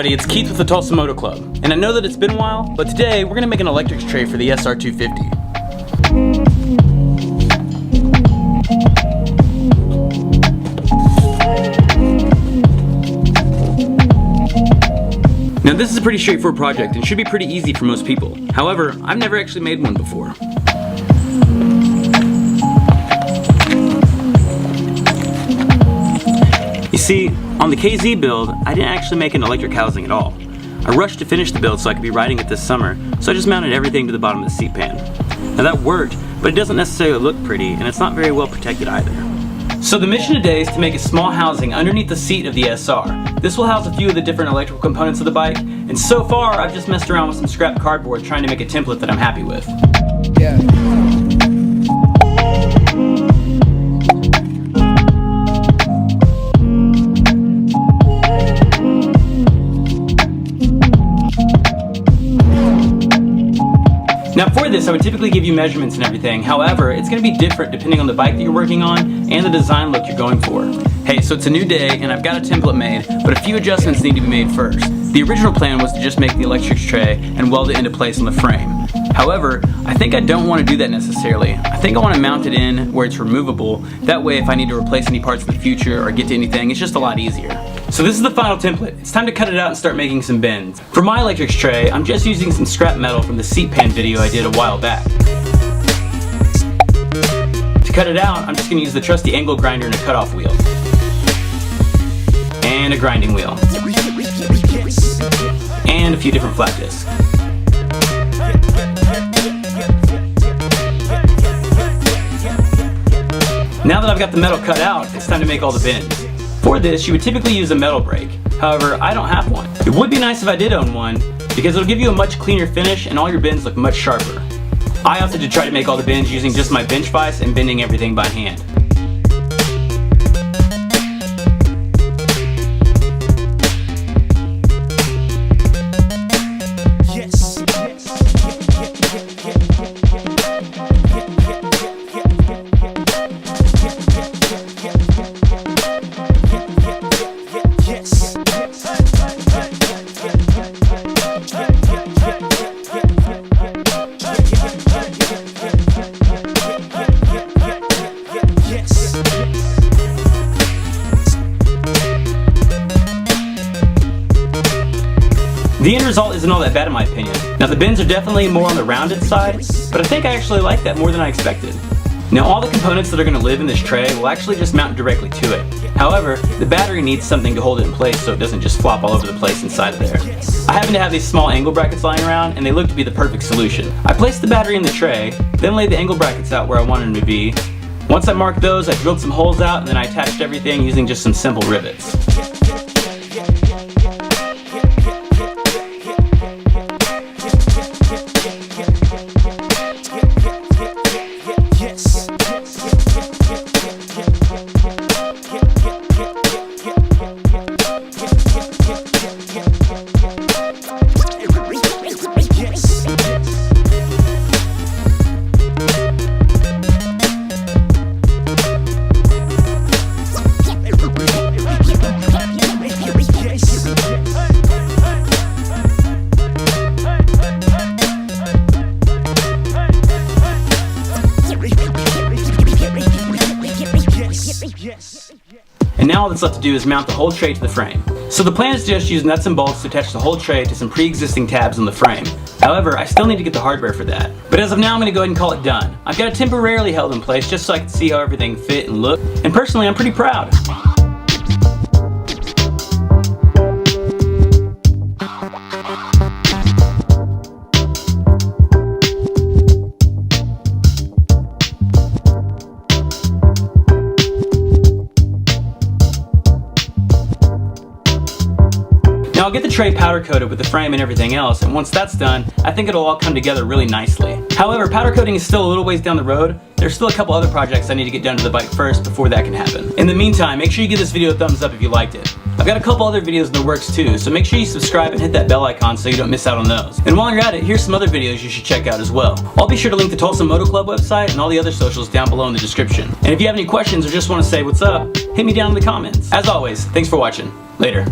everybody, it's Keith with the Tulsa Moto Club. And I know that it's been a while, but today we're going to make an electric tray for the SR250. Now this is a pretty straightforward project and should be pretty easy for most people. However, I've never actually made one before. You see, on the KZ build, I didn't actually make an electric housing at all. I rushed to finish the build so I could be riding it this summer, so I just mounted everything to the bottom of the seat pan. Now that worked, but it doesn't necessarily look pretty, and it's not very well protected either. So the mission today is to make a small housing underneath the seat of the SR. This will house a few of the different electrical components of the bike, and so far I've just messed around with some scrap cardboard trying to make a template that I'm happy with. Yeah. Now for this, I would typically give you measurements and everything. However, it's going to be different depending on the bike that you're working on and the design look you're going for. Hey, so it's a new day and I've got a template made, but a few adjustments need to be made first. The original plan was to just make the electric tray and weld it into place on the frame. However, I think I don't want to do that necessarily. I think I want to mount it in where it's removable. That way if I need to replace any parts in the future or get to anything, it's just a lot easier. So this is the final template. It's time to cut it out and start making some bends. For my electric tray, I'm just using some scrap metal from the seat pan video I did a while back. To cut it out, I'm just going to use the trusty angle grinder and a cutoff wheel. And a grinding wheel. And a few different flat discs. Now that I've got the metal cut out, it's time to make all the bends. For this, you would typically use a metal brake. However, I don't have one. It would be nice if I did own one, because it'll give you a much cleaner finish and all your bends look much sharper. I opted to try to make all the bends using just my bench vise and bending everything by hand. The end result isn't all that bad in my opinion. Now the bends are definitely more on the rounded side, but I think I actually like that more than I expected. Now all the components that are going to live in this tray will actually just mount directly to it. However, the battery needs something to hold it in place so it doesn't just flop all over the place inside of there. I happen to have these small angle brackets lying around and they look to be the perfect solution. I placed the battery in the tray, then laid the angle brackets out where I wanted them to be. Once I marked those, I drilled some holes out and then I attached everything using just some simple rivets. And now all that's left to do is mount the whole tray to the frame. So the plan is to just use nuts and bolts to attach the whole tray to some pre-existing tabs on the frame. However, I still need to get the hardware for that. But as of now, I'm going to go ahead and call it done. I've got it temporarily held in place just so I can see how everything fit and looked. And personally, I'm pretty proud. Now I'll get the tray powder coated with the frame and everything else, and once that's done, I think it'll all come together really nicely. However, powder coating is still a little ways down the road. There's still a couple other projects I need to get done to the bike first before that can happen. In the meantime, make sure you give this video a thumbs up if you liked it. I've got a couple other videos in the works too, so make sure you subscribe and hit that bell icon so you don't miss out on those. And while you're at it, here's some other videos you should check out as well. I'll be sure to link the Tulsa Moto Club website and all the other socials down below in the description. And if you have any questions or just want to say what's up, hit me down in the comments. As always, thanks for watching. Later.